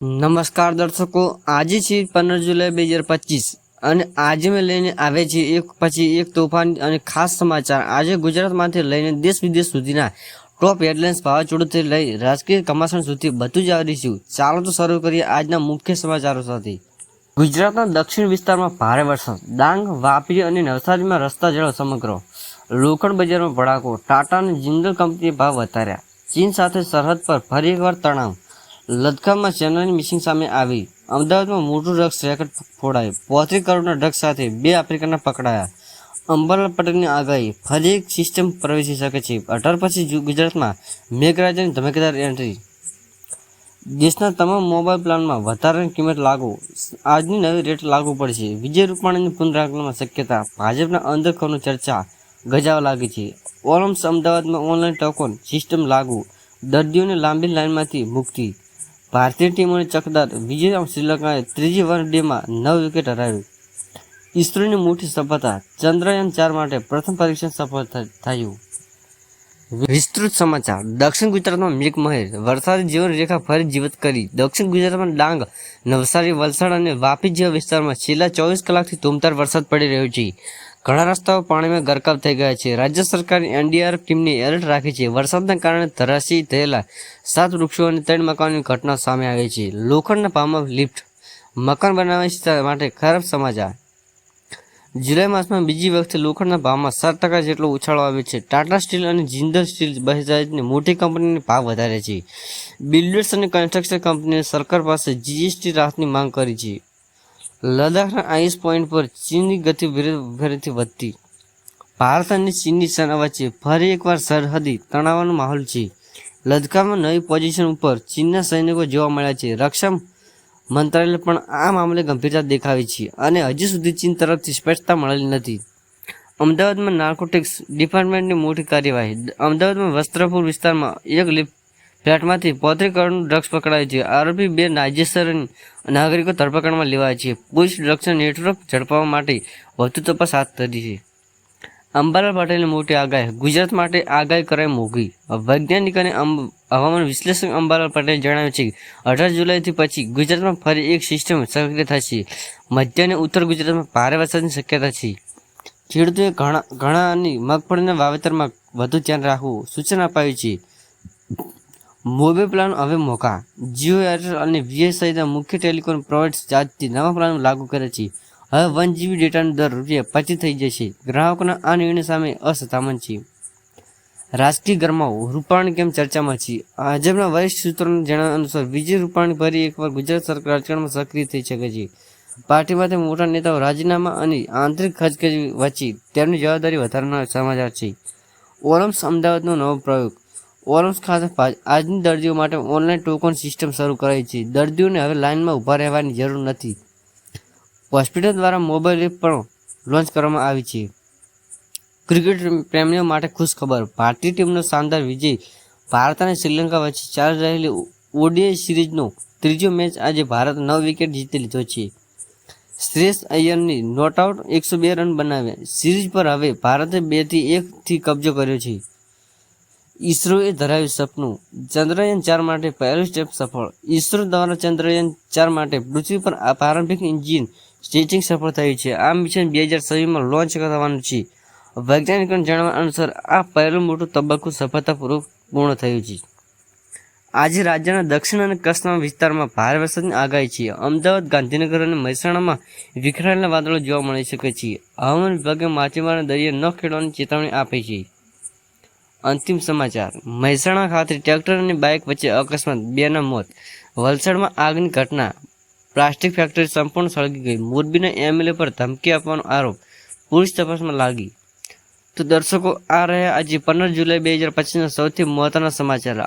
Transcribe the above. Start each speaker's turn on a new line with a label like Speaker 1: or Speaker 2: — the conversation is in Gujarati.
Speaker 1: નમસ્કાર દર્શકો, આજે છે 15 જુલાઈ 2025 અને આજે મેં લઈને આવે છે એક પછી એક તોફાન અને ખાસ સમાચાર। આજે ગુજરાતમાંથી લઈને દેશ વિદેશ સુધીના ટોપ હેડલાઇન્સ વાવાઝોડુંથી લઈ રાજકીય કમાસણ સુધી બધું જ આવરીશું। ચાલો તો શરૂ કરીએ આજના મુખ્ય સમાચારો સાથે। ગુજરાતના દક્ષિણ વિસ્તારમાં ભારે વરસાદ, ડાંગ, વાપી અને નવસારીમાં રસ્તા જળો સમગ્ર, લોખંડ બજારમાં ભડાકો, ટાટા અને જિંદલ કંપનીએ ભાવ વધાર્યા, ચીન સાથે સરહદ પર ફરી એકવાર તણાવ, લદ્દાખમાં ચેનલની મિસિંગ સામે આવી, અમદાવાદમાં મોટું ડ્રગ્સ રેકેટ ફોડાયું, 35 કરોડના ડ્રગ્સ સાથે 2 આફ્રિકનના પકડાયા, અંબાલાલ પટેલની આગાહી, ફરી એક સિસ્ટમ પ્રવેશી શકે છે, 18 પછી ગુજરાતમાં મેઘરાજાની ધમાકેદાર એન્ટ્રી, દેશના તમામ મોબાઈલ પ્લાનમાં વધારાની કિંમત લાગુ, આજની નવી રેટ લાગુ પડશે, વિજય રૂપાણીની પુનરાગમનની શક્યતા, ભાજપના અંદરખોની ચર્ચા ગજાવા લાગી છે, ઓલમ્સ અમદાવાદમાં ઓનલાઈન ટોકન સિસ્ટમ લાગુ, દર્દીઓને લાંબી લાઇનમાંથી મુક્તિ, ભારતીય ટીમોને ચકદાર વિજય, શ્રીલંકાએ ત્રીજી વન ડેમાં 9 વિકેટ હરાવ્યું, ઇસરોની મોટી સફળતા, ચંદ્રયાન 4 માટે પ્રથમ પરીક્ષણ સફળ થયું। વિસ્તૃત સમાચાર। દક્ષિણ ગુજરાતમાં મેઘમહેર, વરસાદી જીવન રેખા ફરી જીવત કરી, દક્ષિણ ગુજરાતમાં ડાંગ, નવસારી, વલસાડ અને વાપી જેવા વિસ્તારમાં છેલ્લા 24 કલાકથી ધોધમાર વરસાદ પડી રહ્યો છે। ઘણા રસ્તાઓ પાણીમાં ગરકાવ થઈ ગયા છે। રાજ્ય સરકારે એનડીઆરએફ ટીમને એલર્ટ રાખી છે। વરસાદના કારણે ધરાશયી થયેલા 7 વૃક્ષો અને 3 મકાનોની ઘટના સામે આવી છે। લોખંડના ભાવમાં લિફ્ટ, મકાન બનાવવા માટે ખરાબ સમાચાર। જુલાઈ માસમાં બીજી વખતે લોખંડના ભાવમાં 7% જેટલો ઉછાળો આવ્યો છે। ટાટા સ્ટીલ અને જિંદલ સ્ટીલ સહિતની મોટી કંપનીને ભાવ વધારે છે। બિલ્ડર્સ અને કન્સ્ટ્રક્શન કંપનીએ સરકાર પાસે જીએસટી રાહતની માંગ કરી છે। લદ્દાખના આઈસ પોઈન્ટ પર ચીનની ગતિ ફરીથી વધતી, ભારત અને ચીનની સેના વચ્ચે ફરી એકવાર સરહદી તણાવનો માહોલ છે। લદ્દાખમાં નવી પોઝિશન ઉપર ચીનના સૈનિકો જોવા મળ્યા છે। રક્ષા મંત્રાલય પણ આ મામલે ગંભીરતા દેખાવી છે અને હજી સુધી ચીન તરફથી સ્પષ્ટતા મળેલી નથી। અમદાવાદમાં નાર્કોટિક્સ ડિપાર્ટમેન્ટની મોટી કાર્યવાહી, અમદાવાદમાં વસ્ત્રાપુર વિસ્તારમાં એક ફ્લેટમાંથી 35 કરોડનું ડ્રગ્સ પકડાયું છે। આરોપી 2 નાઇજીરિયન નાગરિકો ધરપકડમાં લેવાયા છે। પોલીસ ડ્રગ્સના નેટવર્ક ઝડપવા માટે વધુ તપાસ હાથ ધરી છે। અંબાલાલ પટેલની મોટી આગાહી, ગુજરાત માટે આગાહી કરાઈ મોંઘી, વૈજ્ઞાનિક અને હવામાન વિશ્લેષક અંબાલાલ પટેલે જણાવ્યું છે કે 18 જુલાઈથી પછી ગુજરાતમાં ફરી એક સિસ્ટમ સક્રિય થશે। મધ્ય અને ઉત્તર ગુજરાતમાં ભારે વરસાદની શક્યતા છે। ખેડૂતોએ ઘણાની મગફળીના વાવેતરમાં વધુ ધ્યાન રાખવું સૂચન અપાયું છે। મોબાઈલ પ્લાન હવે મોંઘા, જીઓ, એરટેલ અને વીઆઈ સહિતના મુખ્ય ટેલિકોમ પ્રોવાઇડર્સ આજથી નવા પ્લાન લાગુ કરે છે। હવે 1 GB ડેટાનો દર ₹25 થઈ જશે। ગ્રાહકોના આ નિર્ણય સામે અસહમત છે। રાજકીય ગરમાવો, રૂપાણી કેમ ચર્ચામાં છે? ભાજપના વરિષ્ઠ સૂત્રોના જણાવ્યા અનુસાર વિજય રૂપાણી ફરી એકવાર ગુજરાત રાજકારણમાં સક્રિય થઈ શકે છે। પાર્ટીમાંથી મોટા નેતાઓ રાજીનામા અને આંતરિક ખચખચ વચ્ચે તેમની જવાબદારી વધારવાના સમાચાર છે। ઓલમ્સ અમદાવાદનો નવો પ્રયોગ, ઓલમ્સ ખાતે આજની દર્દીઓ માટે ઓનલાઈન ટોકન સિસ્ટમ શરૂ કરાઈ છે। દર્દીઓને હવે લાઇનમાં ઊભા રહેવાની જરૂર નથી। હોસ્પિટલ દ્વારા મોબાઈલ એપ પણ લોન્ચ કરવામાં આવી છે। ક્રિકેટ પ્રેમીઓ માટે ખુશ ખબર, ભારતીય ટીમનો શાનદાર વિજય, ભારત અને શ્રીલંકા વચ્ચે ચાલી રહેલી ઓડીઆઈ સિરીઝનો ત્રીજો મેચ આજે ભારત 9 વિકેટ જીતી લીધો છે। શ્રેયસ અય્યરની નોટઆઉટ 102 રન બનાવ્યા, સિરીઝ પર હવે ભારતે 2-1થી કબજો કર્યો છે। ઇસરોએ ધરાવ્યું સપનું, ચંદ્રયાન 4 માટે પહેલું સ્ટેપ સફળ, ઇસરો દ્વારા ચંદ્રયાન 4 માટે પૃથ્વી પર પ્રારંભિક એન્જિન ટેસ્ટિંગ સફળ થયું છે। આ મિશન 2026માં લોન્ચ થવાનું છે। વૈજ્ઞાનિકોના જણાવ્યા અનુસાર આ પહેલું મોટું તબક્કું સફળતાપૂર્વક પૂર્ણ થયું છે। આજે રાજ્યના દક્ષિણ અને કચ્છના વિસ્તારમાં ભારે વરસાદની આગાહી છે। અમદાવાદ, ગાંધીનગર અને મહેસાણામાં વિખરાયેલા વાદળો જોવા મળી શકે છે। હવામાન વિભાગે માછીમારોને દરિયો ન ખેડવાની ચેતવણી આપી છે। અંતિમ સમાચાર। મહેસાણા ખાતે ટ્રેક્ટર અને બાઇક વચ્ચે અકસ્માત, 2ના મોત, વલસાડમાં આગની ઘટના, પ્લાસ્ટિક ફેક્ટરી સંપૂર્ણ સળગી ગઈ, મોરબીના એમએલએ પર ધમકી આપવાનો આરોપ, પોલીસ તપાસમાં લાગી। તો દર્શકો, આ રહ્યા આજે 15 જુલાઈ 2025ના સૌથી મહત્વના સમાચાર।